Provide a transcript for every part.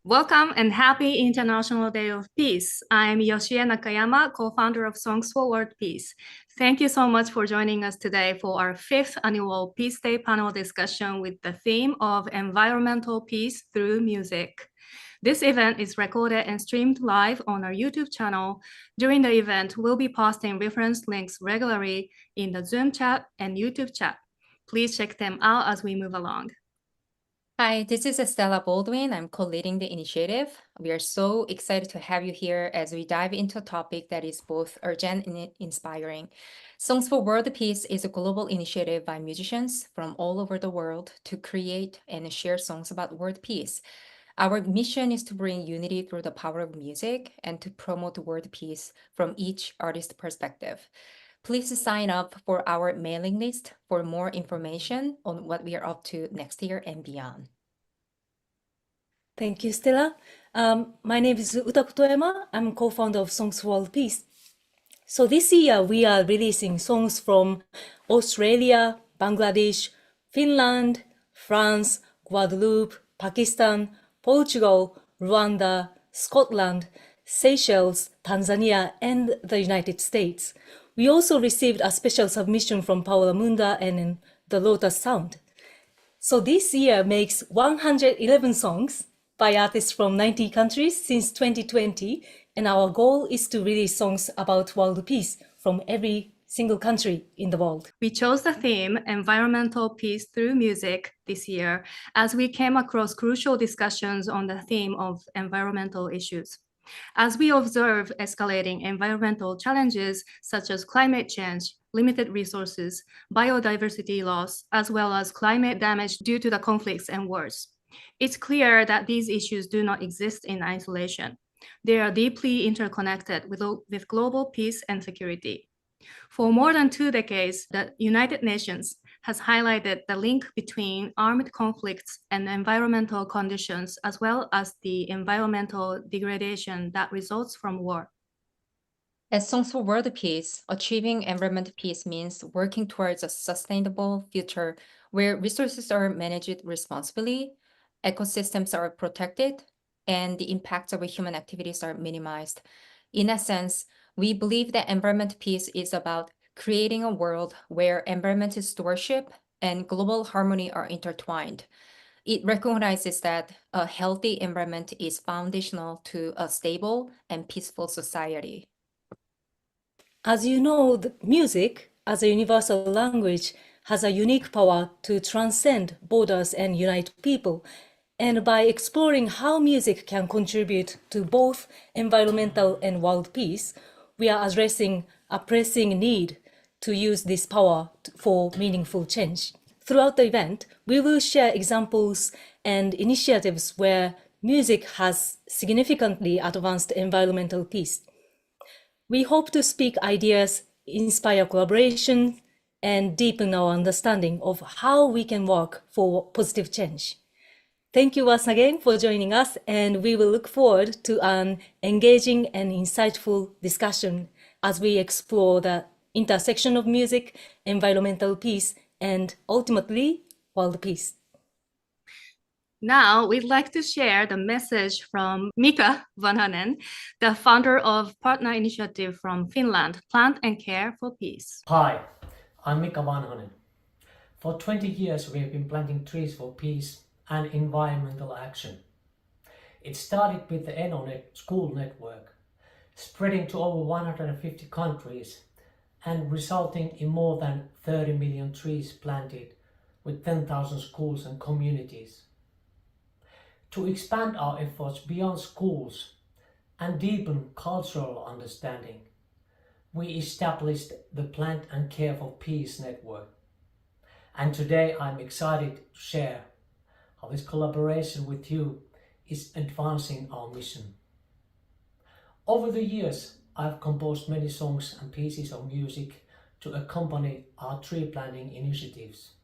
Welcome and happy International Day of Peace. I'm Yoshie Nakayama, co-founder of Songs for World Peace. Thank you so much for joining us today for our 5th annual Peace Day panel discussion with the theme of environmental peace through music. This event is recorded and streamed live on our YouTube channel. During the event, we'll be posting reference links regularly in the Zoom chat and YouTube chat. Please check them out as we move along. Hi, this is Estella Baldwin. I'm co-leading the initiative. We are so excited to have you here as we dive into a topic that is both urgent and inspiring. Songs for World Peace is a global initiative by musicians from all over the world to create and share songs about world peace. Our mission is to bring unity through the power of music and to promote world peace from each artist's perspective. Please sign up for our mailing list for more information on what we are up to next year and beyond. Thank you, Stella. My name is Utako Toyama. I'm co-founder of Songs for World Peace. So this year we are releasing songs from Australia, Bangladesh, Finland, France, Guadeloupe, Pakistan, Portugal, Rwanda, Scotland, Seychelles, Tanzania, and the United States. We also received a special submission from Paola Munda and the Lotus Sound. So this year makes 111 songs by artists from 90 countries since 2020, and our goal is to release songs about world peace from every single country in the world. We chose the theme environmental peace through music this year as we came across crucial discussions on the theme of environmental issues. As we observe escalating environmental challenges such as climate change, limited resources, biodiversity loss, as well as climate damage due to the conflicts and wars, it's clear that these issues do not exist in isolation. They are deeply interconnected with global peace and security. For more than 2 decades, the United Nations has highlighted the link between armed conflicts and environmental conditions, as well as the environmental degradation that results from war. As Songs for World Peace, achieving environmental peace means working towards a sustainable future where resources are managed responsibly, ecosystems are protected, and the impacts of human activities are minimized. In essence, we believe that environmental peace is about creating a world where environmental stewardship and global harmony are intertwined. It recognizes that a healthy environment is foundational to a stable and peaceful society. As you know, the music, as a universal language, has a unique power to transcend borders and unite people. And by exploring how music can contribute to both environmental and world peace, we are addressing a pressing need to use this power for meaningful change. Throughout the event, we will share examples and initiatives where music has significantly advanced environmental peace. We hope to speak ideas, inspire collaboration, and deepen our understanding of how we can work for positive change. Thank you once again for joining us, and we will look forward to an engaging and insightful discussion as we explore the intersection of music, environmental peace, and ultimately, world peace. Now, we'd like to share the message from Mika Vanhanen, the founder of Partner Initiative from Finland, Plant and Care for Peace. Hi, I'm Mika Vanhanen. For 20 years, we have been planting trees for peace and environmental action. It started with the ENONET school network, spreading to over 150 countries and resulting in more than 30 million trees planted with 10,000 schools and communities. To expand our efforts beyond schools and deepen cultural understanding, we established the Plant and Care for Peace network. And today I'm excited to share how this collaboration with you is advancing our mission. Over the years, I've composed many songs and pieces of music to accompany our tree planting initiatives.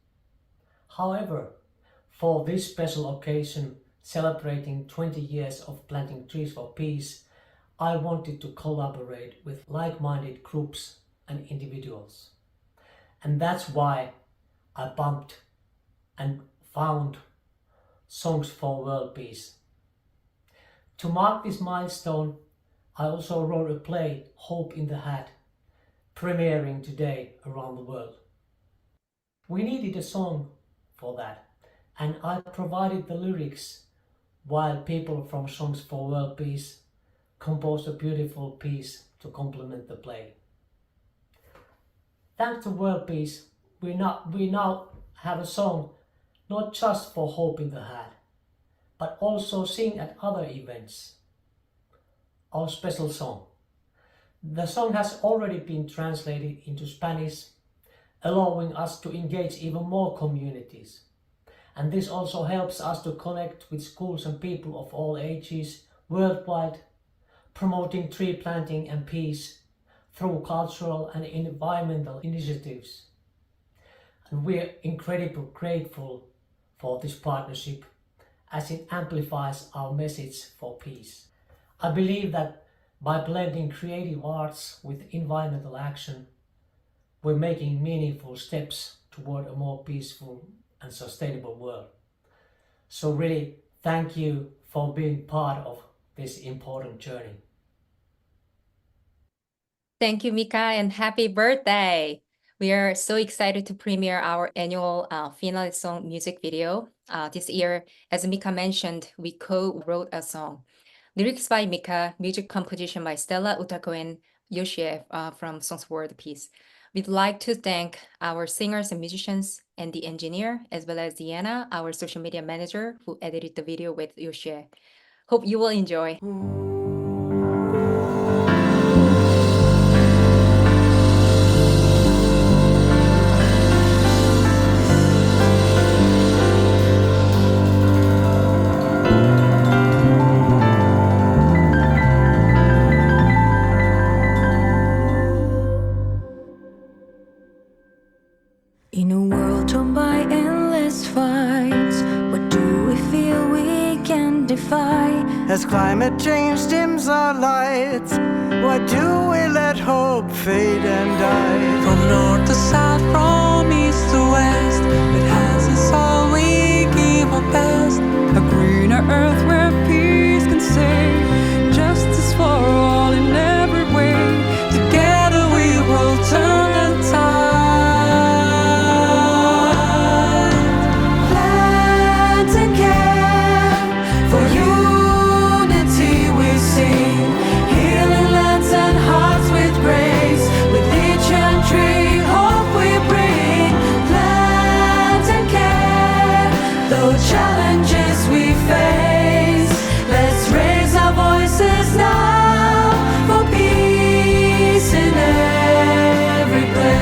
However, for this special occasion, celebrating 20 years of planting trees for peace, I wanted to collaborate with like-minded groups and individuals. And that's why I bumped and found Songs for World Peace. To mark this milestone, I also wrote a play, Hope in the Hat, premiering today around the world. We needed a song for that, and I provided the lyrics while people from Songs for World Peace composed a beautiful piece to complement the play. Thanks to World Peace, we now have a song not just for Hope in the Hat, but also sing at other events. Our special song. The song has already been translated into Spanish, allowing us to engage even more communities. And this also helps us to connect with schools and people of all ages worldwide, promoting tree planting and peace through cultural and environmental initiatives. And we're incredibly grateful for this partnership as it amplifies our message for peace. I believe that by blending creative arts with environmental action, we're making meaningful steps toward a more peaceful and sustainable world. So really, thank you for being part of this important journey. Thank you, Mika, and happy birthday! We are so excited to premiere our annual finale song music video. This year, as Mika mentioned, we co-wrote a song. Lyrics by Mika, music composition by Stella, Utako, and Yoshie from Songs for World Peace. We'd like to thank our singers and musicians and the engineer, as well as Deanna, our social media manager, who edited the video with Yoshie. Hope you will enjoy. In a world torn by endless fights, what do we feel we can defy? As climate change dims our lights, why do we let hope fade and die? From north to south, from east to west, it has us all, we give our best. A greener earth where peace can save, justice for all in every way. Together we will turn the tide. Challenges we face, let's raise our voices now for peace in every place.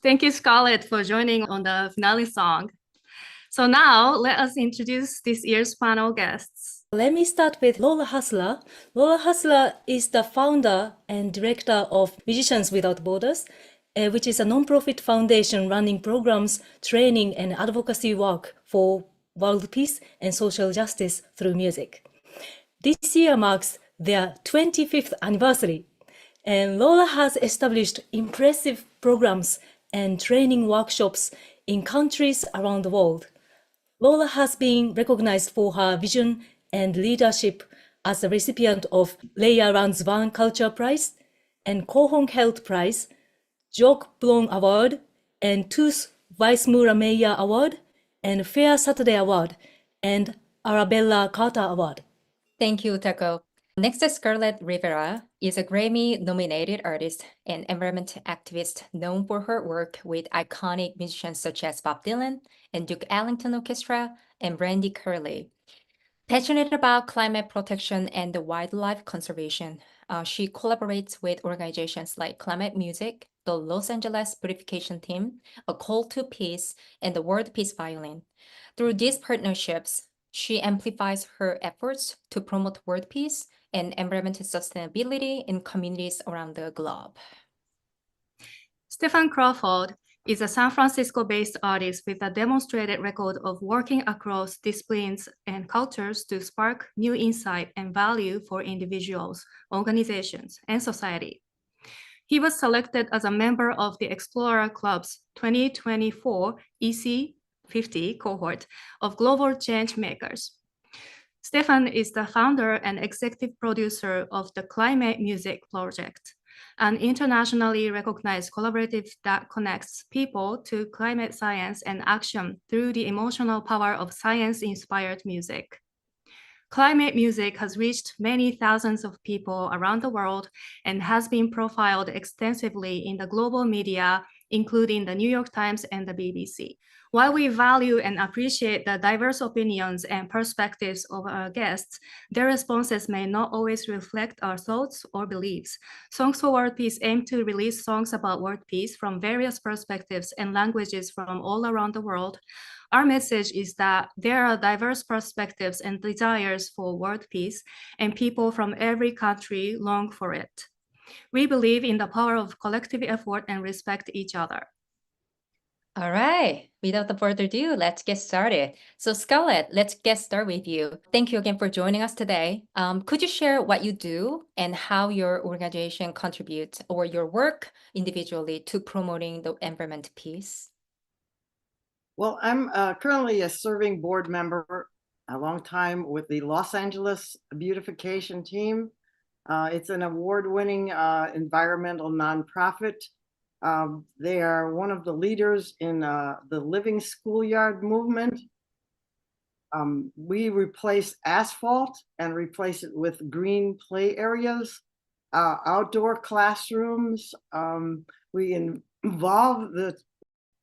Thank you, Scarlet, for joining on the finale song. So now let us introduce this year's panel guests. Let me start with Lola Hassler. Lola Hassler is the founder and director of Musicians Without Borders, which is a non-profit foundation running programs, training, and advocacy work for world peace and social justice through music. This year marks their 25th anniversary, and Lola has established impressive programs and training workshops in countries around the world. Lola has been recognized for her vision and leadership as a recipient of Leia Ranzvan Culture Prize and Kohong Health Prize, Jok Blom Award, and Tooth Weissmuller Meyer Award, and Fair Saturday Award, and Arabella Carter Award. Thank you, Tako. Next is Scarlet. Rivera is a Grammy-nominated artist and environment activist known for her work with iconic musicians such as Bob Dylan and Duke Ellington Orchestra and Brandy Curley. Passionate about climate protection and wildlife conservation, she collaborates with organizations like ClimateMusic, the Los Angeles Purification Team, A Call to Peace, and the World Peace Violin. Through these partnerships, she amplifies her efforts to promote world peace and environmental sustainability in communities around the globe. Stephan Crawford is a San Francisco-based artist with a demonstrated record of working across disciplines and cultures to spark new insight and value for individuals, organizations, and society. He was selected as a member of the Explorer Club's 2024 EC50 cohort of Global Change Makers. Stephan is the founder and executive producer of the ClimateMusic project, an internationally recognized collaborative that connects people to climate science and action through the emotional power of science-inspired music. ClimateMusic has reached many thousands of people around the world and has been profiled extensively in the global media, including the New York Times and the BBC. While we value and appreciate the diverse opinions and perspectives of our guests, their responses may not always reflect our thoughts or beliefs. Songs for World Peace aim to release songs about world peace from various perspectives and languages from all around the world. Our message is that there are diverse perspectives and desires for world peace, and people from every country long for it. We believe in the power of collective effort and respect each other. All right, without further ado, let's get started. So Scarlet, let's get started with you. Thank you again for joining us today. Could you share what you do and how your organization contributes or your work individually to promoting the environment peace? Well, I'm currently a serving board member, a long time with the Los Angeles Beautification Team. It's an award-winning environmental nonprofit. They are one of the leaders in the Living Schoolyard movement. We replace asphalt and replace it with green play areas, outdoor classrooms. We involve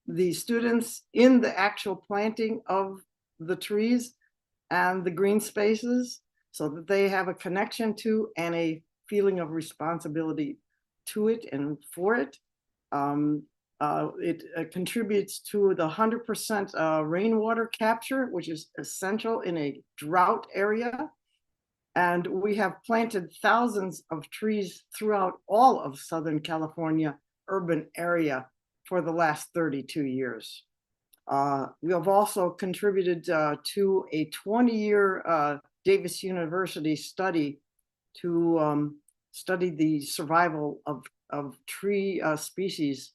the students in the actual planting of the trees and the green spaces so that they have a connection to and a feeling of responsibility to it and for it. It contributes to the 100% rainwater capture, which is essential in a drought area. And we have planted thousands of trees throughout all of Southern California urban area for the last 32 years. We have also contributed to a 20-year Davis University study to study the survival of tree species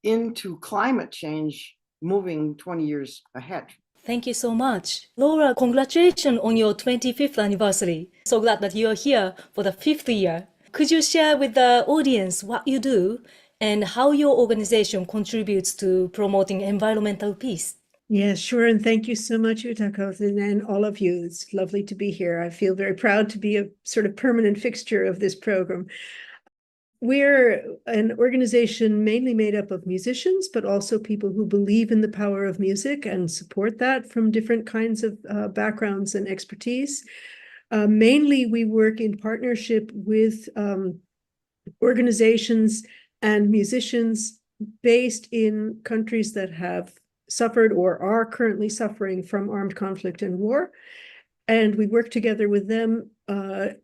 into climate change moving 20 years ahead. Thank you so much. Laura, congratulations on your 25th anniversary. So glad that you're here for the 5th year. Could you share with the audience what you do and how your organization contributes to promoting environmental peace? Yes, sure. And thank you so much, Utako, and all of you. It's lovely to be here. I feel very proud to be a sort of permanent fixture of this program. We're an organization mainly made up of musicians, but also people who believe in the power of music and support that from different kinds of backgrounds and expertise. Mainly, we work in partnership with organizations and musicians based in countries that have suffered or are currently suffering from armed conflict and war. And we work together with them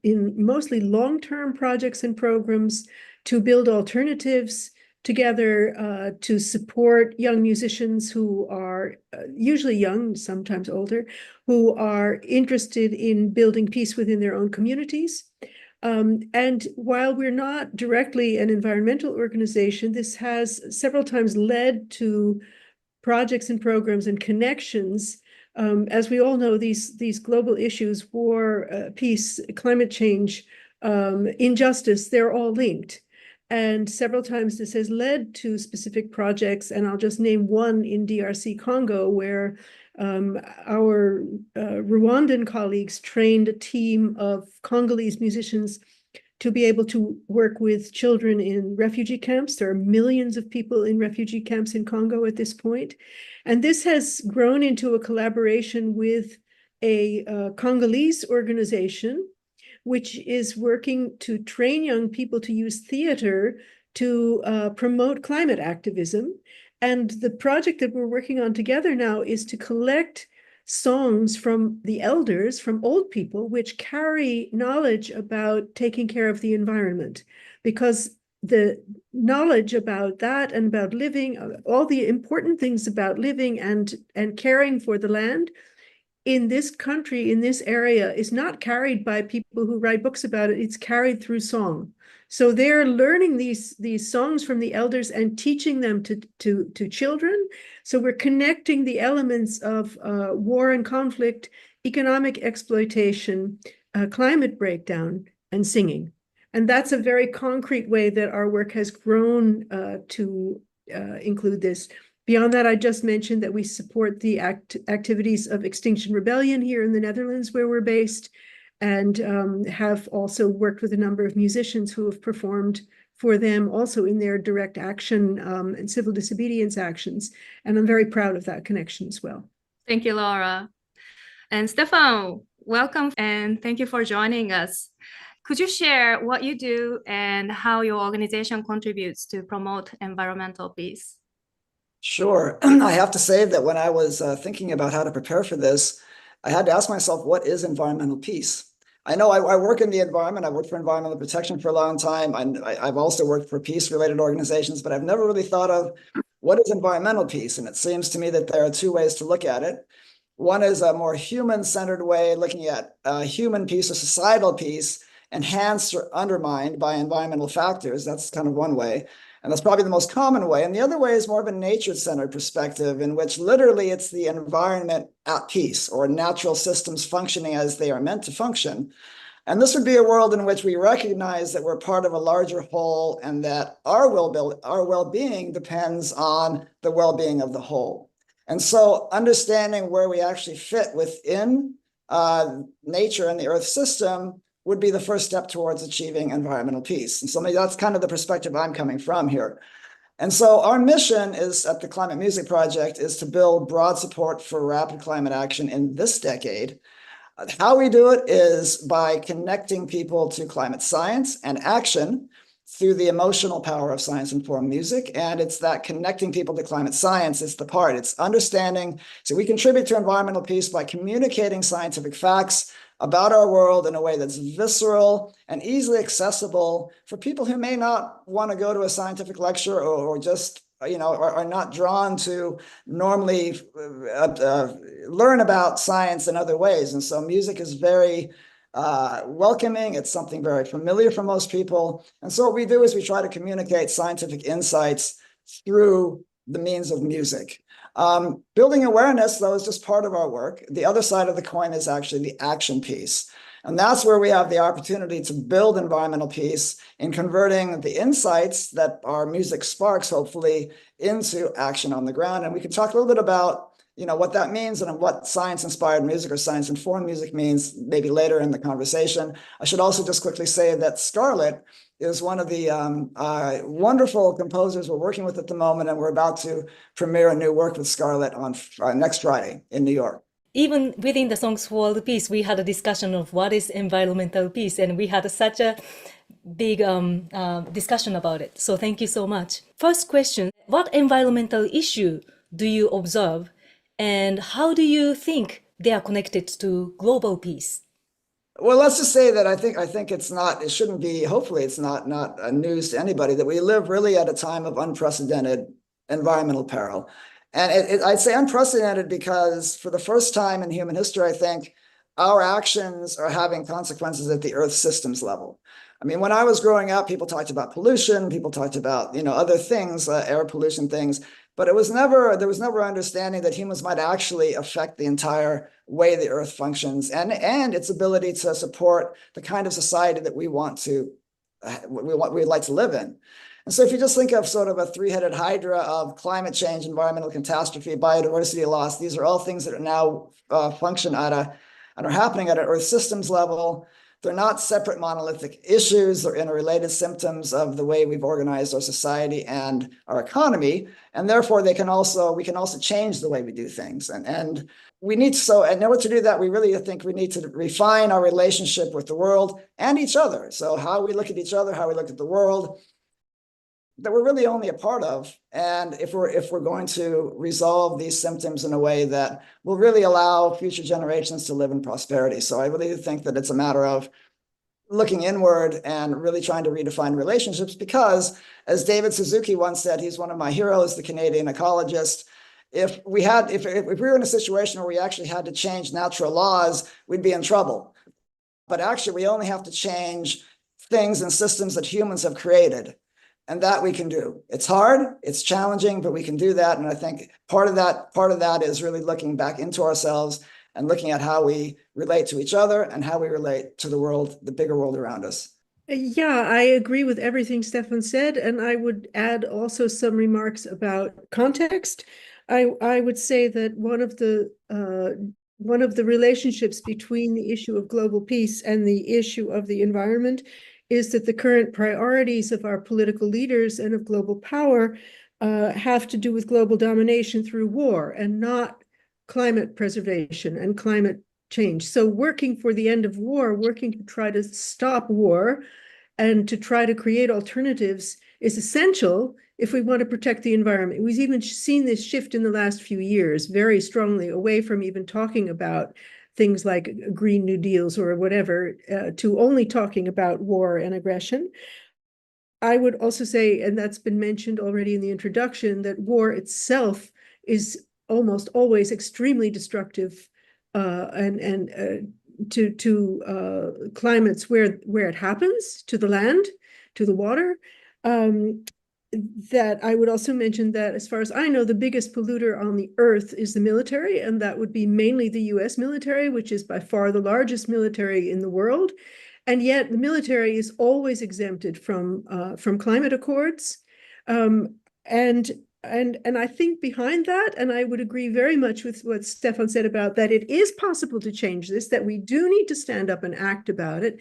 in mostly long-term projects and programs to build alternatives together to support young musicians who are usually young, sometimes older, who are interested in building peace within their own communities. And while we're not directly an environmental organization, this has several times led to projects and programs and connections. As we all know, these global issues, war, peace, climate change, injustice, they're all linked. And several times this has led to specific projects, and I'll just name one in DRC Congo, where our Rwandan colleagues trained a team of Congolese musicians to be able to work with children in refugee camps. There are millions of people in refugee camps in Congo at this point. And this has grown into a collaboration with a Congolese organization, which is working to train young people to use theater to promote climate activism. And the project that we're working on together now is to collect songs from the elders, from old people, which carry knowledge about taking care of the environment. Because the knowledge about that and about living, all the important things about living and caring for the land in this country, in this area, is not carried by people who write books about it. It's carried through song. So they're learning these songs from the elders and teaching them to children. So we're connecting the elements of war and conflict, economic exploitation, climate breakdown, and singing. And that's a very concrete way that our work has grown to include this. Beyond that, I just mentioned that we support the activities of Extinction Rebellion here in the Netherlands, where we're based, and have also worked with a number of musicians who have performed for them also in their direct action and civil disobedience actions. And I'm very proud of that connection as well. Thank you, Laura. And Stephan, welcome and thank you for joining us. Could you share what you do and how your organization contributes to promote environmental peace? Sure. I have to say that when I was thinking about how to prepare for this, I had to ask myself, what is environmental peace? I know I work in the environment. I worked for environmental protection for a long time. I've also worked for peace-related organizations, but I've never really thought of what is environmental peace. And it seems to me that there are two ways to look at it. One is a more human-centered way, looking at human peace or societal peace, enhanced or undermined by environmental factors. That's kind of one way. And that's probably the most common way. And the other way is more of a nature-centered perspective, in which literally it's the environment at peace, or natural systems functioning as they are meant to function. And this would be a world in which we recognize that we're part of a larger whole, and that our well-being depends on the well-being of the whole. And so understanding where we actually fit within nature and the Earth system would be the first step towards achieving environmental peace. And so maybe that's kind of the perspective I'm coming from here. And so our mission is at the ClimateMusic Project is to build broad support for rapid climate action in this decade. How we do it is by connecting people to climate science and action through the emotional power of science-informed music. And it's that connecting people to climate science is the part. It's understanding. So we contribute to environmental peace by communicating scientific facts about our world in a way that's visceral and easily accessible for people who may not want to go to a scientific lecture or just, are not drawn to normally learn about science in other ways. And so music is very welcoming. It's something very familiar for most people. And so what we do is we try to communicate scientific insights through the means of music. Building awareness, though, is just part of our work. The other side of the coin is actually the action piece. And that's where we have the opportunity to build environmental peace in converting the insights that our music sparks, hopefully, into action on the ground. And we can talk a little bit about what that means and what science-inspired music or science-informed music means maybe later in the conversation. I should also just quickly say that Scarlet is one of the wonderful composers we're working with at the moment, and we're about to premiere a new work with Scarlet on next Friday in New York. Even within the Songs for World Peace, we had a discussion of what is environmental peace, and we had such a big discussion about it. So thank you so much. First question, what environmental issue do you observe, and how do you think they are connected to global peace? Well, let's just say that I think it's not, it shouldn't be, hopefully it's not a news to anybody that we live really at a time of unprecedented environmental peril. And I'd say unprecedented because for the first time in human history, I think our actions are having consequences at the Earth systems level. I mean, when I was growing up, people talked about pollution, people talked about, other things, air pollution things, but there was never understanding that humans might actually affect the entire way the Earth functions and its ability to support the kind of society that we'd like to live in. And so if you just think of sort of a three-headed hydra of climate change, environmental catastrophe, biodiversity loss, these are all things that are now function and are happening at an Earth systems level. They're not separate monolithic issues. They're interrelated symptoms of the way we've organized our society and our economy. And therefore, we can also change the way we do things. And we need to, in order to do that, we really think we need to refine our relationship with the world and each other. So how we look at each other, how we look at the world, that we're really only a part of. And if we're going to resolve these symptoms in a way that will really allow future generations to live in prosperity. So I really think that it's a matter of looking inward and really trying to redefine relationships, because as David Suzuki once said, he's one of my heroes, the Canadian ecologist, if we were in a situation where we actually had to change natural laws, we'd be in trouble. But actually, we only have to change things and systems that humans have created. And that we can do. It's hard, it's challenging, but we can do that. And I think part of that is really looking back into ourselves and looking at how we relate to each other and how we relate to the world, the bigger world around us. Yeah, I agree with everything Stephan said, and I would add also some remarks about context. I would say that one of the relationships between the issue of global peace and the issue of the environment is that the current priorities of our political leaders and of global power have to do with global domination through war and not climate preservation and climate change. So working for the end of war, working to try to stop war and to try to create alternatives is essential if we want to protect the environment. We've even seen this shift in the last few years very strongly away from even talking about things like Green New Deals or whatever, to only talking about war and aggression. I would also say, and that's been mentioned already in the introduction, that war itself is almost always extremely destructive to climates where it happens, to the land, to the water. That I would also mention that, as far as I know, the biggest polluter on the earth is the military, and that would be mainly the US military, which is by far the largest military in the world. And yet the military is always exempted from climate accords. And I think behind that, and I would agree very much with what Stephan said about that, it is possible to change this, that we do need to stand up and act about it.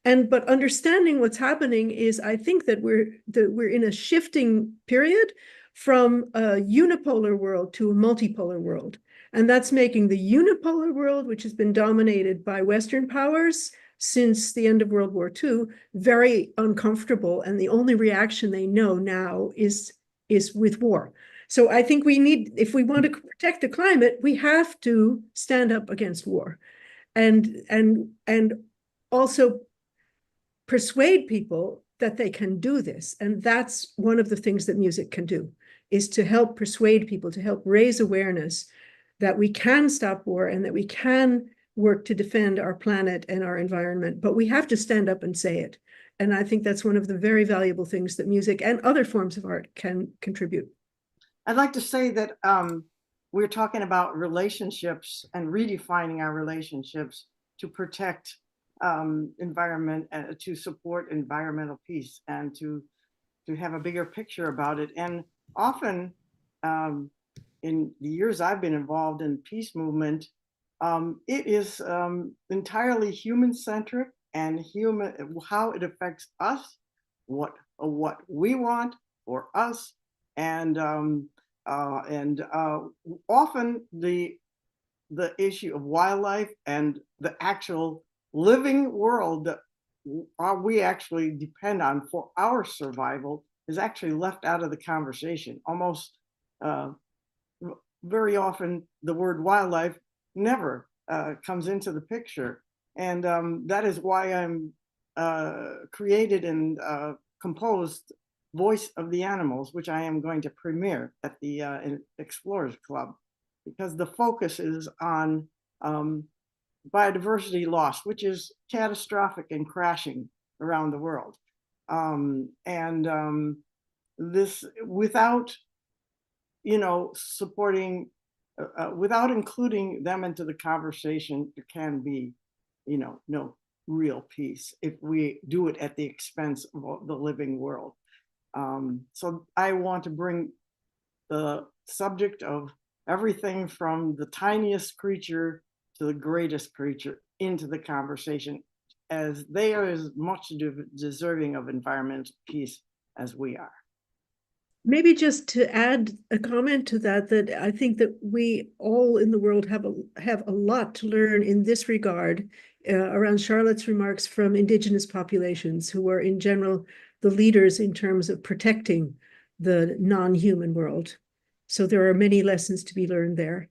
But understanding what's happening is, I think that we're in a shifting period from a unipolar world to a multipolar world. And that's making the unipolar world, which has been dominated by Western powers since the end of World War II, very uncomfortable. And the only reaction they know now is with war. So I think we need, if we want to protect the climate, we have to stand up against war and also persuade people that they can do this. And that's one of the things that music can do, is to help persuade people, to help raise awareness that we can stop war and that we can work to defend our planet and our environment, but we have to stand up and say it. And I think that's one of the very valuable things that music and other forms of art can contribute. I'd like to say that we're talking about relationships and redefining our relationships to protect environment, to support environmental peace, and to have a bigger picture about it. And often in the years I've been involved in peace movement, it is entirely human-centric and how it affects us, what we want for us, and often the issue of wildlife and the actual living world that we actually depend on for our survival is actually left out of the conversation. Almost very often the word wildlife never comes into the picture. And that is why I'm created and composed Voice of the Animals, which I am going to premiere at the Explorers Club, because the focus is on biodiversity loss, which is catastrophic and crashing around the world. This, without, supporting, without including them into the conversation, there can be, no real peace if we do it at the expense of the living world. So I want to bring the subject of everything from the tiniest creature to the greatest creature into the conversation, as they are as much deserving of environmental peace as we are. Maybe just to add a comment to that, that I think that we all in the world have a lot to learn in this regard around Charlotte's remarks from indigenous populations, who are in general the leaders in terms of protecting the non-human world. So there are many lessons to be learned there.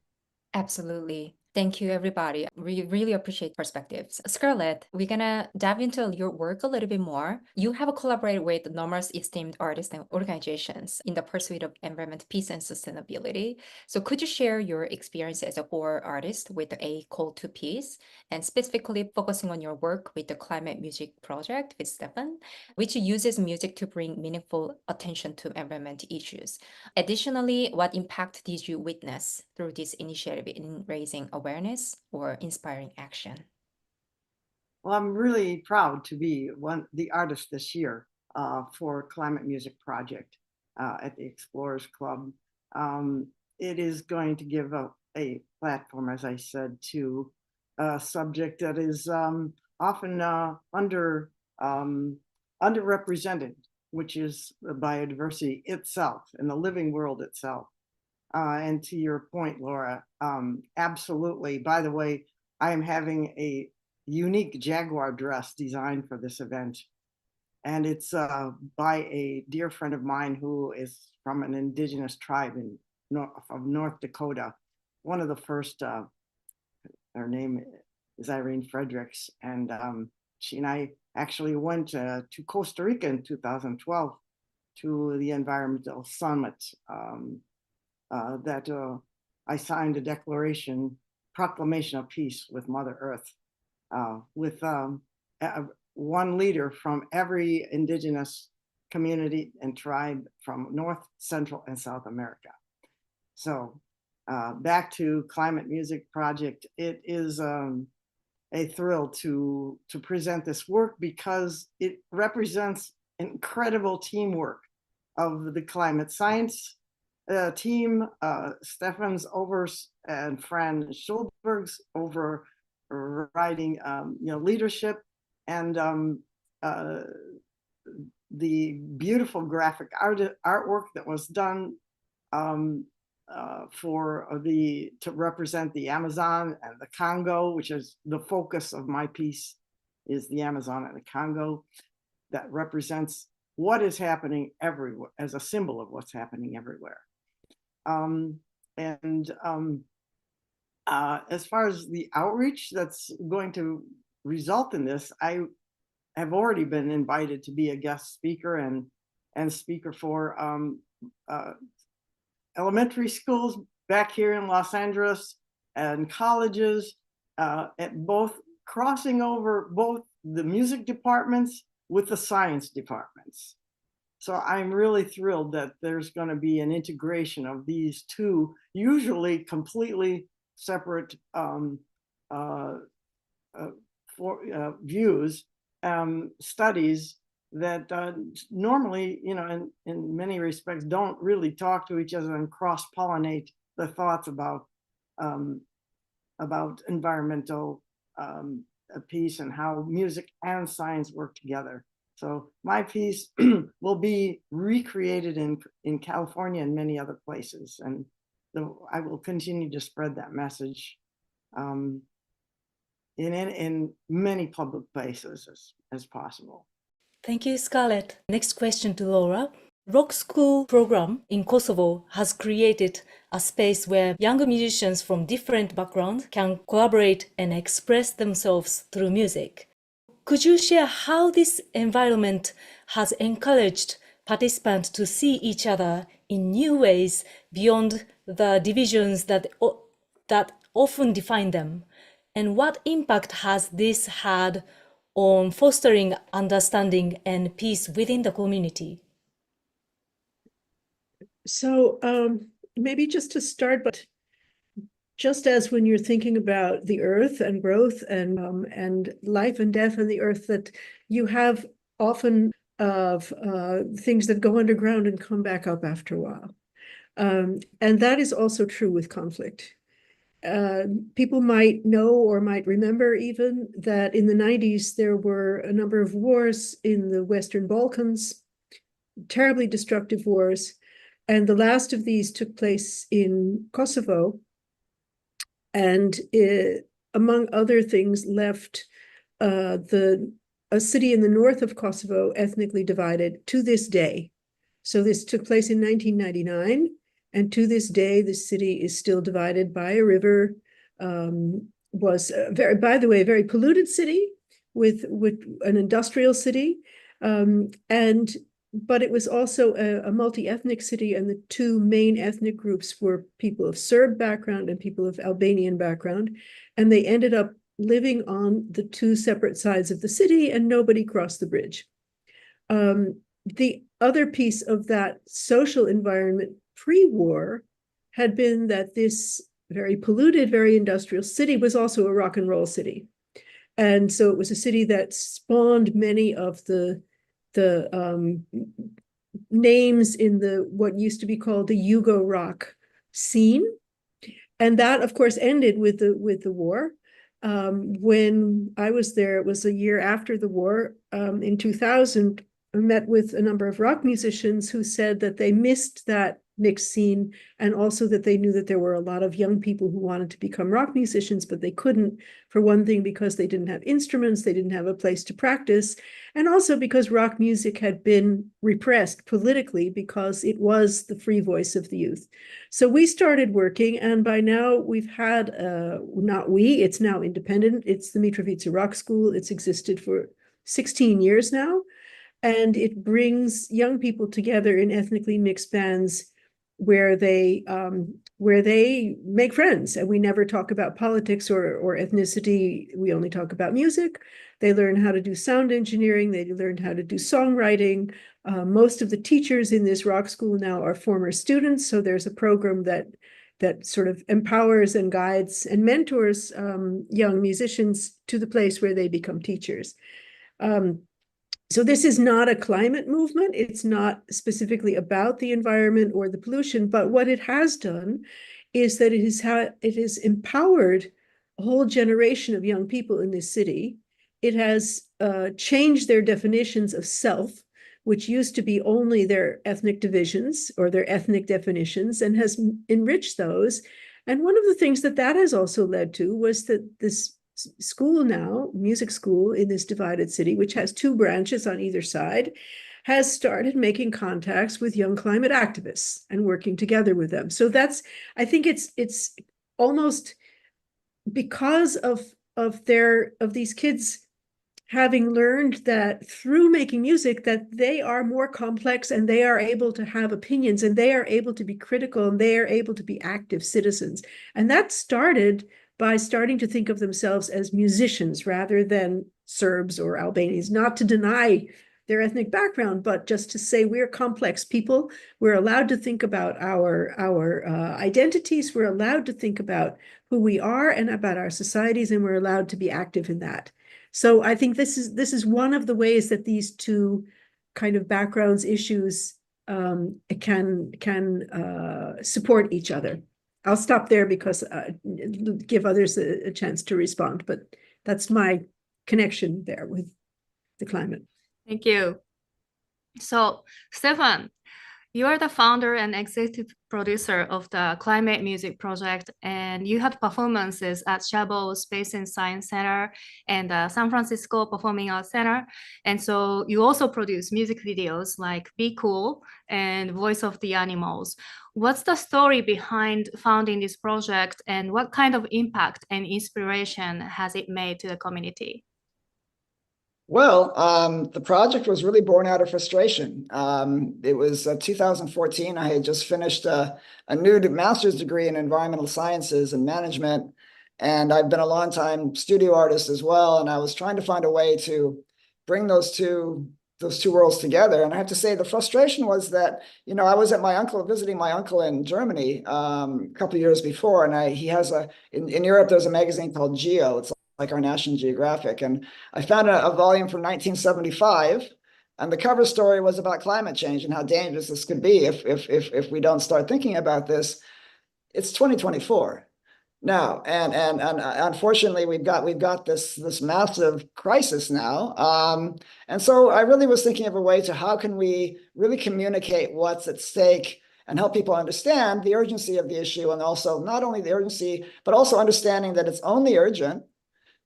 Absolutely. Thank you, everybody. We really appreciate perspectives. Scarlet, we're gonna dive into your work a little bit more. You have collaborated with numerous esteemed artists and organizations in the pursuit of environment, peace, and sustainability. So could you share your experience as a horror artist with A Call to Peace, and specifically focusing on your work with the ClimateMusic project with Stephan, which uses music to bring meaningful attention to environment issues? Additionally, what impact did you witness through this initiative in raising awareness or inspiring action? Well, I'm really proud to be the artist this year for ClimateMusic project at the Explorers Club. It is going to give a platform, as I said, to a subject that is often underrepresented, which is the biodiversity itself and the living world itself. And to your point, Laura, absolutely. By the way, I am having a unique jaguar dress designed for this event. And it's by a dear friend of mine who is from an indigenous tribe of North Dakota. One of the first, her name is Irene Fredericks. And she and I actually went to Costa Rica in 2012 to the environmental summit that I signed a proclamation of peace with Mother Earth, with one leader from every indigenous community and tribe from North, Central, and South America. So back to ClimateMusic project, it is a thrill to present this work because it represents incredible teamwork of the climate science team, Stephan's and Fran Schulberg's overriding leadership, and the beautiful graphic artwork that was done to represent the Amazon and the Congo, which is the focus of my piece, is the Amazon and the Congo, that represents what is happening everywhere as a symbol of what's happening everywhere. As far as the outreach that's going to result in this, I have already been invited to be a guest speaker and speaker for elementary schools back here in Los Angeles and colleges, at both crossing over both the music departments with the science departments. So I'm really thrilled that there's going to be an integration of these two, usually completely separate views, studies that normally, in many respects, don't really talk to each other and cross-pollinate the thoughts about environmental peace and how music and science work together. So my piece will be recreated in California and many other places, and I will continue to spread that message in many public places as possible. Thank you, Scarlett. Next question to Laura. Rock School program in Kosovo has created a space where younger musicians from different backgrounds can collaborate and express themselves through music. Could you share how this environment has encouraged participants to see each other in new ways beyond the divisions that often define them? And what impact has this had on fostering understanding and peace within the community? So maybe just to start, but just as when you're thinking about the earth and growth and life and death on the earth, that you have often of things that go underground and come back up after a while. And that is also true with conflict. People might know or might remember even that in the 90s, there were a number of wars in the Western Balkans, terribly destructive wars. And the last of these took place in Kosovo. And it, among other things, left a city in the north of Kosovo ethnically divided to this day. So this took place in 1999. And to this day, the city is still divided by a river, was very, by the way, a very polluted city with an industrial city. But it was also a multi-ethnic city, and the two main ethnic groups were people of Serb background and people of Albanian background. And they ended up living on the two separate sides of the city, and nobody crossed the bridge. The other piece of that social environment pre-war had been that this very polluted, very industrial city was also a rock and roll city. And so it was a city that spawned many of the names in the what used to be called the Yugo rock scene. And that, of course, ended with the war. When I was there, it was a year after the war. In 2000, I met with a number of rock musicians who said that they missed that mixed scene, and also that they knew that there were a lot of young people who wanted to become rock musicians, but they couldn't, for one thing, because they didn't have instruments, they didn't have a place to practice, and also because rock music had been repressed politically because it was the free voice of the youth. So we started working, and by now we've had, it's now independent, it's the Mitrovica Rock School. It's existed for 16 years now, and it brings young people together in ethnically mixed bands where they make friends, and we never talk about politics or ethnicity. We only talk about music. They learn how to do sound engineering. They learn how to do songwriting. Most of the teachers in this rock school now are former students, so there's a program that sort of empowers and guides and mentors young musicians to the place where they become teachers. So this is not a climate movement. It's not specifically about the environment or the pollution, but what it has done is that it has empowered a whole generation of young people in this city. It has changed their definitions of self, which used to be only their ethnic divisions or their ethnic definitions, and has enriched those. And one of the things that has also led to was that this school now, music school in this divided city, which has two branches on either side, has started making contacts with young climate activists and working together with them. So I think it's almost because of these kids having learned that through making music that they are more complex, and they are able to have opinions, and they are able to be critical, and they are able to be active citizens. And that started by starting to think of themselves as musicians rather than Serbs or Albanians, not to deny their ethnic background, but just to say we're complex people. We're allowed to think about our identities. We're allowed to think about who we are and about our societies, and we're allowed to be active in that. So I think this is one of the ways that these two kind of backgrounds issues can support each other. I'll stop there because give others a chance to respond, but that's my connection there with the climate. Thank you. So, Stephan, You are the founder and executive producer of the ClimateMusic project, and you had performances at Chabot Space and Science Center and San Francisco Performing Arts Center. And so you also produce music videos like Be Cool and Voice of the Animals. What's the story behind founding this project, and what kind of impact and inspiration has it made to the community? Well, the project was really born out of frustration. It was 2014. I had just finished a new master's degree in environmental sciences and management, and I've been a long-time studio artist as well. And I was trying to find a way to bring those two worlds together. And I have to say, the frustration was that, you know, I was at visiting my uncle in Germany a couple of years before, and he has in Europe there's a magazine called Geo. It's like our National Geographic. And I found a volume from 1975, and the cover story was about climate change and how dangerous this could be if we don't start thinking about this. It's 2024 now, and unfortunately we've got this massive crisis now. And so I really was thinking of a way to how can we really communicate what's at stake and help people understand the urgency of the issue, and also not only the urgency, but also understanding that it's only urgent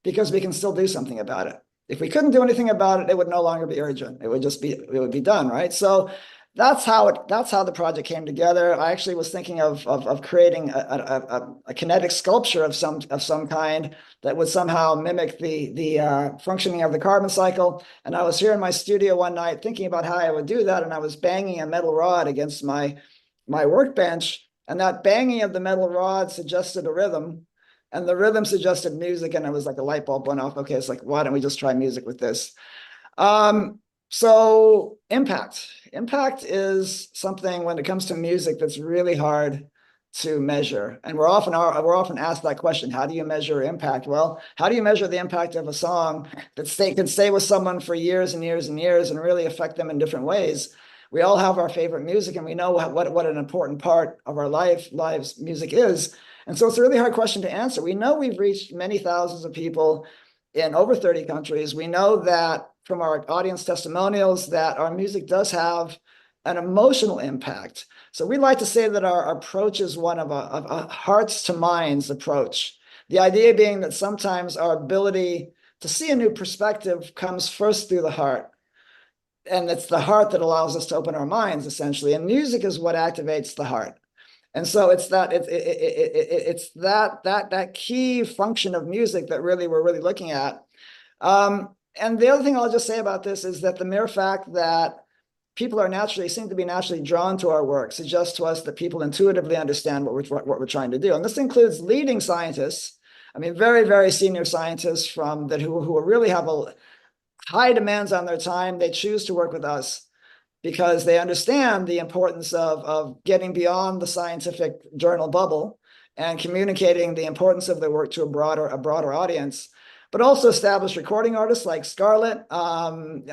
because we can still do something about it. If we couldn't do anything about it, it would no longer be urgent. It would be done, right? So that's how the project came together. I actually was thinking of creating a kinetic sculpture of some kind that would somehow mimic the functioning of the carbon cycle. And I was here in my studio one night thinking about how I would do that, and I was banging a metal rod against my workbench, and that banging of the metal rod suggested a rhythm. And the rhythm suggested music, and it was like a light bulb went off. Okay, it's like, why don't we just try music with this? So impact is something when it comes to music that's really hard to measure. And we're often asked that question: how do you measure impact? Well, how do you measure the impact of a song that can stay with someone for years and years and years and really affect them in different ways? We all have our favorite music, and we know what an important part of our lives music is. And so it's a really hard question to answer. We know we've reached many thousands of people in over 30 countries. We know that from our audience testimonials that our music does have an emotional impact. So we like to say that our approach is one of a hearts to minds approach. The idea being that sometimes our ability to see a new perspective comes first through the heart. And it's the heart that allows us to open our minds, essentially. And music is what activates the heart. And so it's that key function of music that we're really looking at. And the other thing I'll just say about this is that the mere fact that people seem to be naturally drawn to our work suggests to us that people intuitively understand what we're trying to do. And this includes leading scientists. I mean, very, very senior scientists who really have high demands on their time. They choose to work with us because they understand the importance of getting beyond the scientific journal bubble and communicating the importance of their work to a broader audience, but also established recording artists like Scarlet, and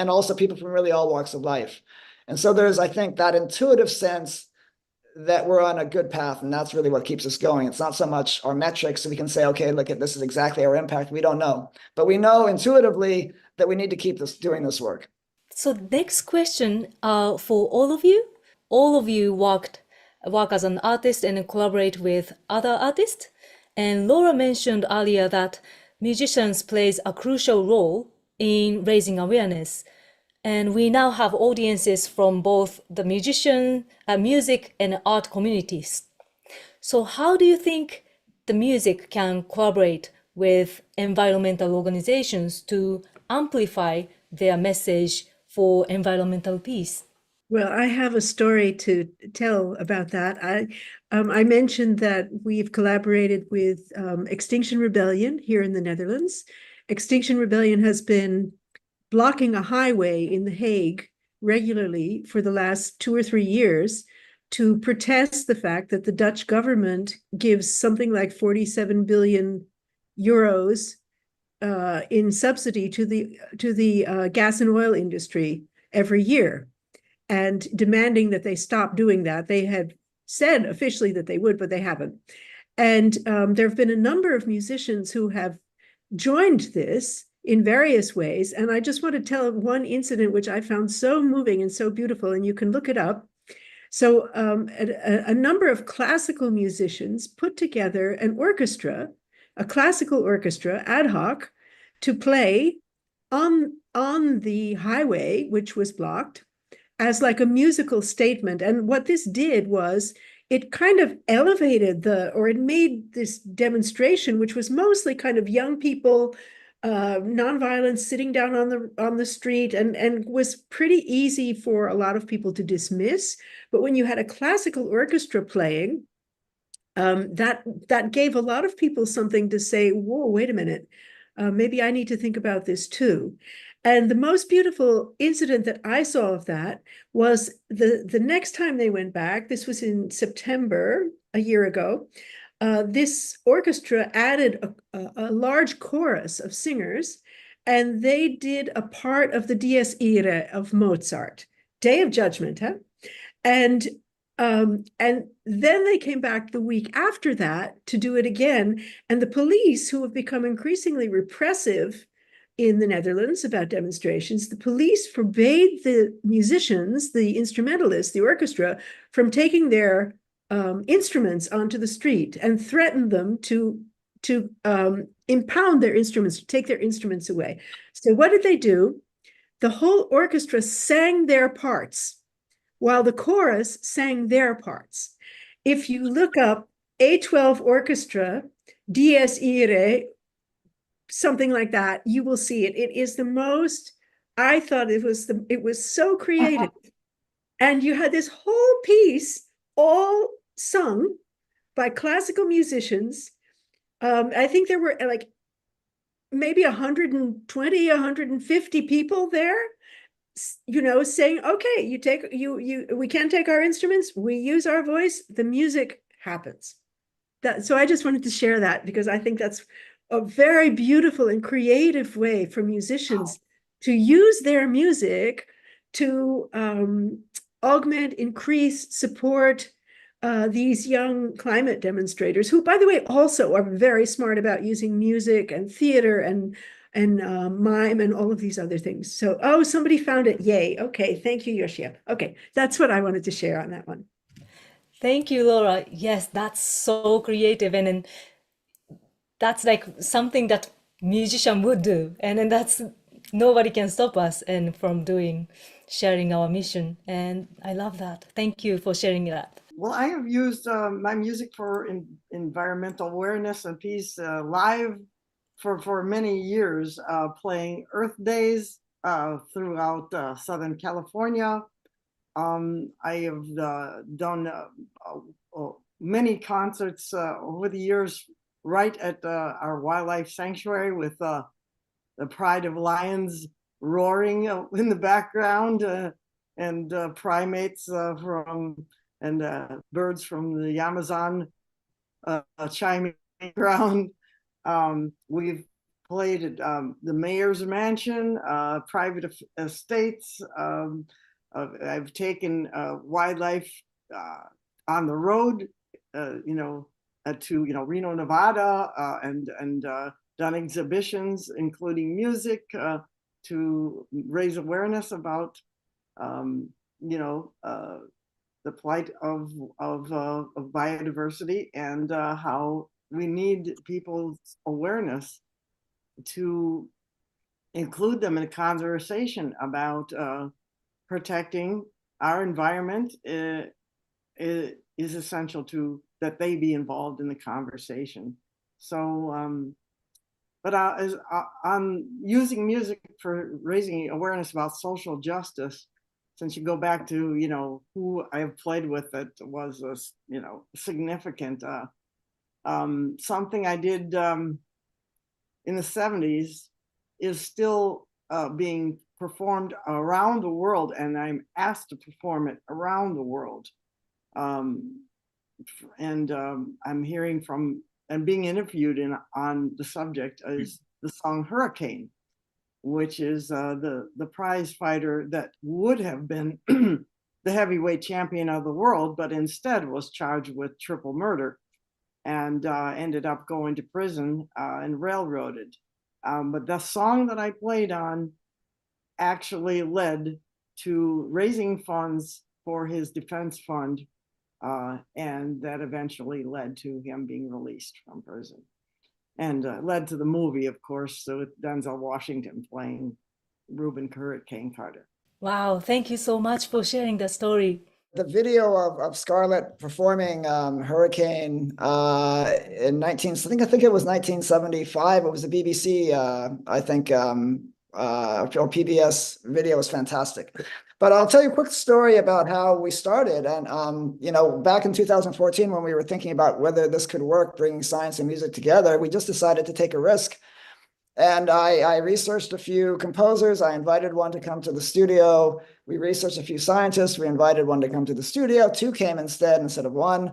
also people from really all walks of life. And so there's, I think, that intuitive sense that we're on a good path, and that's really what keeps us going. It's not so much our metrics, so we can say, okay, look, this is exactly our impact. We don't know, but we know intuitively that we need to keep doing this work. So next question for all of you. All of you work as an artist and collaborate with other artists. And Laura mentioned earlier that musicians plays a crucial role in raising awareness. And we now have audiences from both the music and art communities. So how do you think the music can collaborate with environmental organizations to amplify their message for environmental peace? Well, I have a story to tell about that. I mentioned that we've collaborated with Extinction Rebellion here in the Netherlands. Extinction Rebellion has been blocking a highway in The Hague regularly for the last 2 or 3 years to protest the fact that the Dutch government gives something like 47 billion euros in subsidy to the gas and oil industry every year, and demanding that they stop doing that. They had said officially that they would, but they haven't. And there have been a number of musicians who have joined this in various ways. And I just want to tell one incident which I found so moving and so beautiful, and you can look it up. So a number of classical musicians put together an orchestra, a classical orchestra, ad hoc, to play on the highway, which was blocked, as like a musical statement. And what this did was it kind of elevated or it made this demonstration, which was mostly kind of young people, nonviolence, sitting down on the street, and was pretty easy for a lot of people to dismiss. But when you had a classical orchestra playing, that gave a lot of people something to say, whoa, wait a minute, maybe I need to think about this too. And the most beautiful incident that I saw of that was the next time they went back, this was in September, a year ago, this orchestra added a large chorus of singers, and they did a part of the Dies Irae of Mozart, Day of Judgment, huh? And then they came back the week after that to do it again. And the police, who have become increasingly repressive in the Netherlands about demonstrations, the police forbade the musicians, the instrumentalists, the orchestra, from taking their instruments onto the street, and threatened them to impound their instruments, to take their instruments away. So what did they do? The whole orchestra sang their parts, while the chorus sang their parts. If you look up A12 Orchestra, Dies Irae, something like that, you will see it. It is the most, I thought it was so creative. And you had this whole piece all sung by classical musicians. I think there were like maybe 120, 150 people there, you know, saying, okay, we can't take our instruments, we use our voice, the music happens. So I just wanted to share that, because I think that's a very beautiful and creative way for musicians to use their music to augment, increase, support these young climate demonstrators, who, by the way, also are very smart about using music and theater and mime and all of these other things. So, oh, somebody found it. Yay. Okay. Thank you, Yoshia. Okay. That's what I wanted to share on that one. Thank you, Laura. Yes, that's so creative. And then that's like something that musician would do. And then that's, nobody can stop us and from sharing our mission. And I love that. Thank you for sharing that. Well, I have used my music for environmental awareness and peace live for many years, playing Earth Days throughout Southern California. I have done many concerts over the years right at our wildlife sanctuary, with the pride of lions roaring in the background, and primates and birds from the Amazon chiming around. We've played at the mayor's mansion, private estates. I've taken wildlife on the road, to Reno, Nevada, and done exhibitions, including music, to raise awareness about the plight of biodiversity, and how we need people's awareness to include them in a conversation about protecting our environment. Is essential to that they be involved in the conversation. So, but on using music for raising awareness about social justice, since you go back to who I've played with, that was significant. Something I did in the 70s is still being performed around the world, and I'm asked to perform it around the world. And I'm hearing from and being interviewed on the subject is the song Hurricane, which is the prize fighter that would have been the heavyweight champion of the world, but instead was charged with triple murder and ended up going to prison and railroaded. But the song that I played on actually led to raising funds for his defense fund, and that eventually led to him being released from prison, and led to the movie, of course, so with Denzel Washington playing Reuben Hurricane Carter. Wow, thank you so much for sharing the story. The video of Scarlet performing Hurricane in I think it was 1975. It was a BBC, I think, or PBS video. Was fantastic. But I'll tell you a quick story about how we started. And back in 2014, when we were thinking about whether this could work, bringing science and music together, we just decided to take a risk. And I researched a few composers. I invited one to come to the studio. We researched a few scientists. We invited one to come to the studio. Two came instead of one.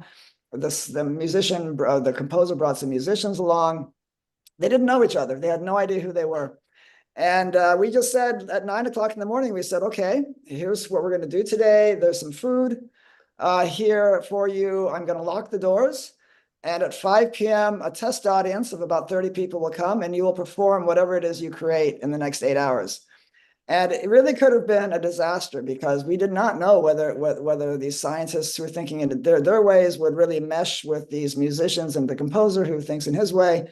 The composer brought some musicians along. They didn't know each other. They had no idea who they were. And we just said at 9 o'clock in the morning, we said, okay, here's what we're going to do today. There's some food here for you. I'm going to lock the doors. And at 5 p.m., a test audience of about 30 people will come, and you will perform whatever it is you create in the next 8 hours. And it really could have been a disaster, because we did not know whether these scientists who were thinking in their ways would really mesh with these musicians and the composer who thinks in his way.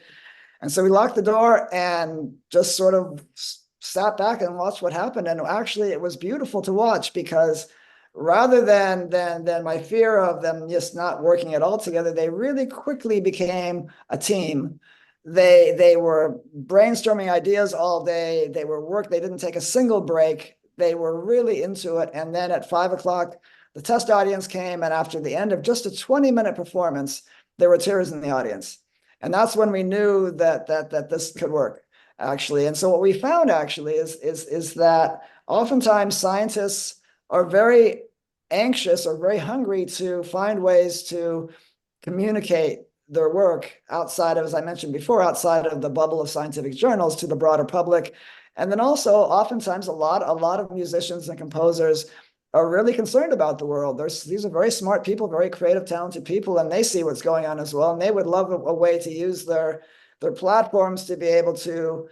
And so we locked the door and just sort of sat back and watched what happened. And actually, it was beautiful to watch, because rather than my fear of them just not working at all together, they really quickly became a team. They were brainstorming ideas all day. They didn't take a single break. They were really into it. And then at 5 o'clock, the test audience came, and after the end of just a 20-minute performance, there were tears in the audience. And that's when we knew that this could work, actually. And so what we found actually is that oftentimes scientists are very anxious or very hungry to find ways to communicate their work outside of, as I mentioned before, outside of the bubble of scientific journals to the broader public. And then also, oftentimes, a lot of musicians and composers are really concerned about the world. These are very smart people, very creative, talented people, and they see what's going on as well. And they would love a way to use their platforms to be able to,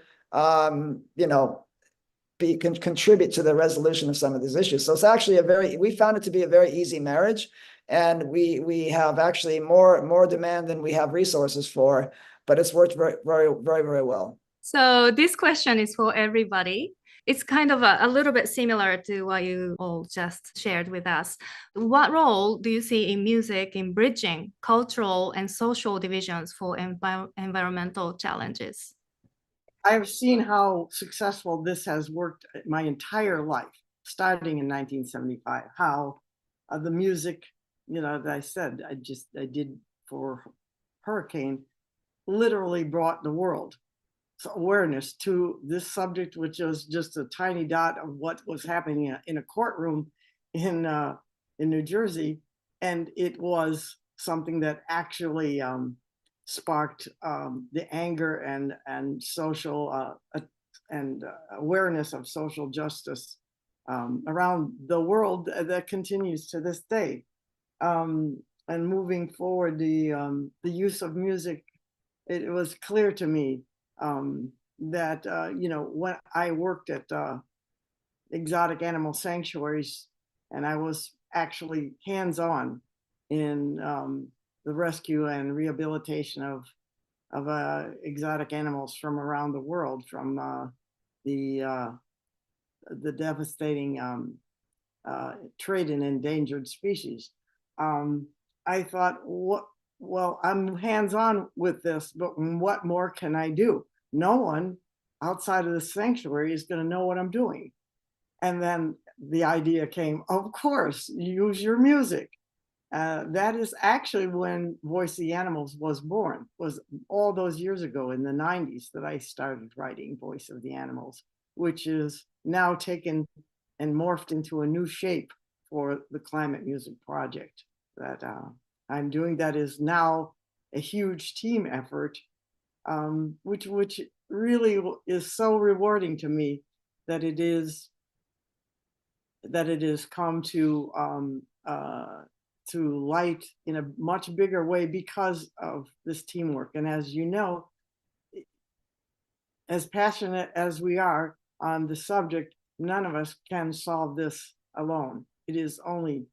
contribute to the resolution of some of these issues. So it's actually we found it to be a very easy marriage, and we have actually more demand than we have resources for, but it's worked very, very, very, very well. So this question is for everybody. It's kind of a little bit similar to what you all just shared with us. What role do you see in music in bridging cultural and social divisions for environmental challenges? I've seen how successful this has worked my entire life, starting in 1975, how the music, that I said, I did for Hurricane, literally brought the world awareness to this subject, which was just a tiny dot of what was happening in a courtroom in New Jersey. And it was something that actually sparked the anger and social and awareness of social justice around the world that continues to this day. And moving forward, the use of music, it was clear to me that when I worked at exotic animal sanctuaries, and I was actually hands-on in the rescue and rehabilitation of exotic animals from around the world, from the devastating trade in endangered species. I thought, well, I'm hands-on with this, but what more can I do? No one outside of the sanctuary is going to know what I'm doing. And then the idea came, of course, use your music. That is actually when Voice of the Animals was born, was all those years ago in the 90s that I started writing Voice of the Animals, which is now taken and morphed into a new shape for the ClimateMusic project that I'm doing. That is now a huge team effort, which really is so rewarding to me that it is come to light in a much bigger way because of this teamwork. And as you know, as passionate as we are on the subject, none of us can solve this alone. It is only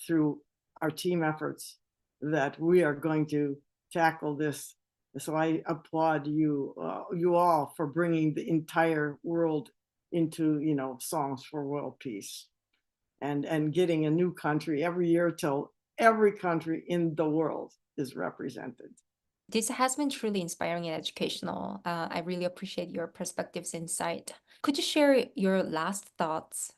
through our team efforts that we are going to tackle this. So I applaud you, you all, for bringing the entire world into, Songs for World Peace, and getting a new country every year till every country in the world is represented. This has been truly inspiring and educational. I really appreciate your perspectives and insight. Could you share your last thoughts?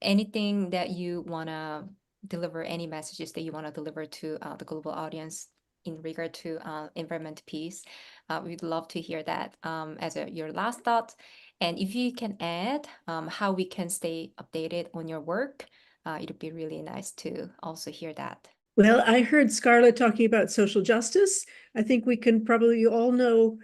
Anything that you want to deliver, any messages that you want to deliver to the global audience in regard to environment peace? We'd love to hear that as your last thought. And if you can add how we can stay updated on your work, it'd be really nice to also hear that. Well, I heard Scarlet talking about social justice. I think we can probably all know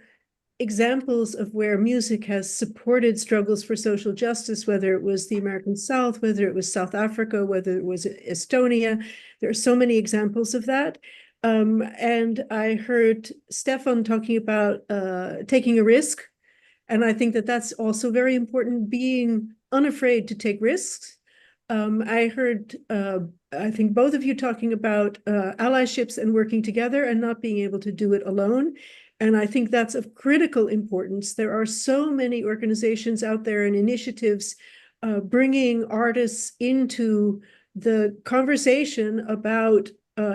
examples of where music has supported struggles for social justice, whether it was the American South, whether it was South Africa, whether it was Estonia. There are so many examples of that. And I heard Stephan talking about taking a risk. And I think that that's also very important, being unafraid to take risks. I heard, I think both of you talking about allyships and working together and not being able to do it alone. And I think that's of critical importance. There are so many organizations out there and initiatives bringing artists into the conversation about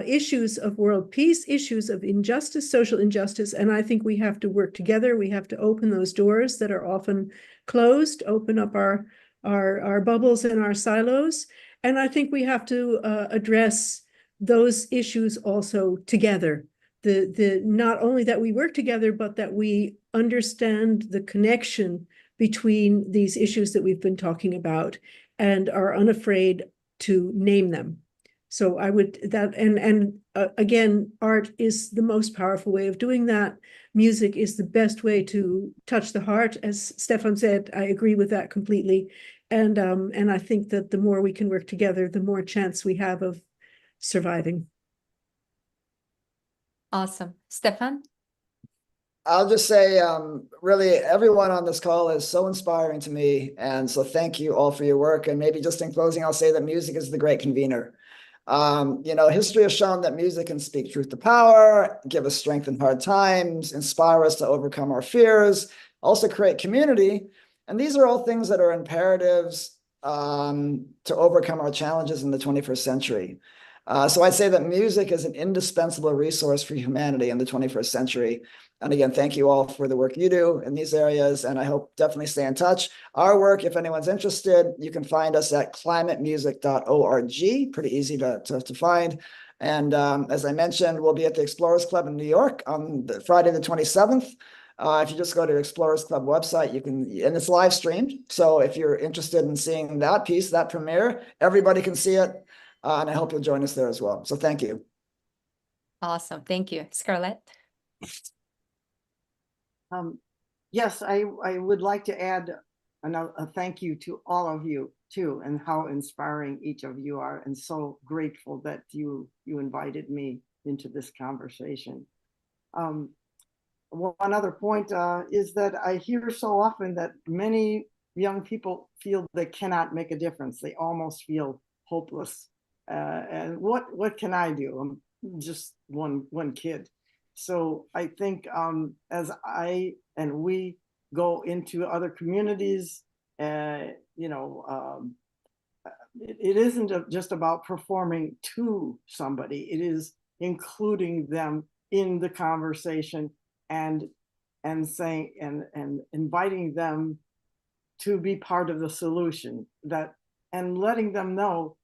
issues of world peace, issues of injustice, social injustice. And I think we have to work together. We have to open those doors that are often closed, open up our bubbles and our silos. And I think we have to address those issues also together. The not only that we work together, but that we understand the connection between these issues that we've been talking about and are unafraid to name them. So I would again, art is the most powerful way of doing that. Music is the best way to touch the heart. As Stephan said, I agree with that completely. And I think that the more we can work together, the more chance we have of surviving. Awesome. Stephan? I'll just say, really, everyone on this call is so inspiring to me. And so thank you all for your work. And maybe just in closing, I'll say that music is the great convener. History has shown that music can speak truth to power, give us strength in hard times, inspire us to overcome our fears, also create community. And these are all things that are imperatives to overcome our challenges in the 21st century. So I'd say that music is an indispensable resource for humanity in the 21st century. And again, thank you all for the work you do in these areas. And I hope definitely stay in touch. Our work, if anyone's interested, you can find us at climatemusic.org. Pretty easy to find. And as I mentioned, we'll be at the Explorers Club in New York on Friday the 27th. If you just go to Explorers Club website, and it's live streamed. So if you're interested in seeing that piece, that premiere, everybody can see it. And I hope you'll join us there as well. So thank you. Awesome. Thank you. Scarlett? Yes, I would like to add a thank you to all of you too, and how inspiring each of you are, and so grateful that you invited me into this conversation. One other point is that I hear so often that many young people feel they cannot make a difference. They almost feel hopeless. And what can I do? I'm just one kid. So I think as I and we go into other communities, it isn't just about performing to somebody. It is including them in the conversation and saying and inviting them to be part of the solution, and letting them know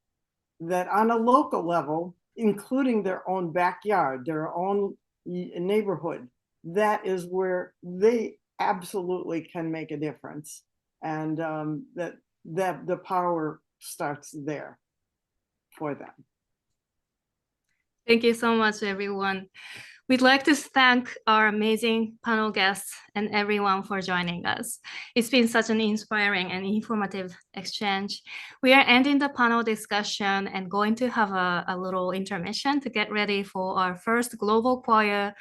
that on a local level, including their own backyard, their own neighborhood, that is where they absolutely can make a difference, and that the power starts there for them. Thank you so much, everyone. We'd like to thank our amazing panel guests and everyone for joining us. It's been such an inspiring and informative exchange. We are ending the panel discussion and going to have a little intermission to get ready for our first global choir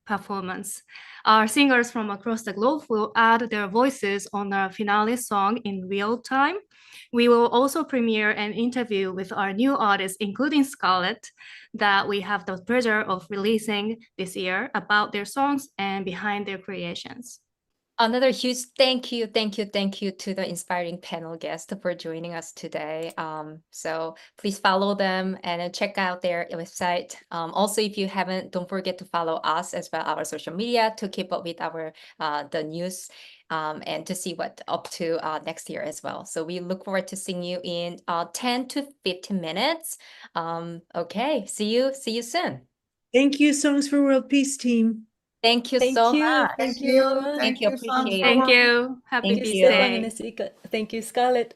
performance. Our singers from across the globe will add their voices on the finale song in real time. We will also premiere an interview with our new artists, including Scarlet, that we have the pleasure of releasing this year about their songs and behind their creations. Another huge thank you to the inspiring panel guests for joining us today. So please follow them and check out their website. Also, if you haven't, don't forget to follow us as well, our social media, to keep up with our the news and to see what up to next year as well. So we look forward to seeing you in 10 to 15 minutes. Okay, see you soon. Thank you, Songs for World Peace team. Thank you Thank so you. much. Thank you very much. Thank you. Appreciate it. Thank you. Happy Thank Peace you. Stephan Day. and Jessica. Thank you, Scarlett.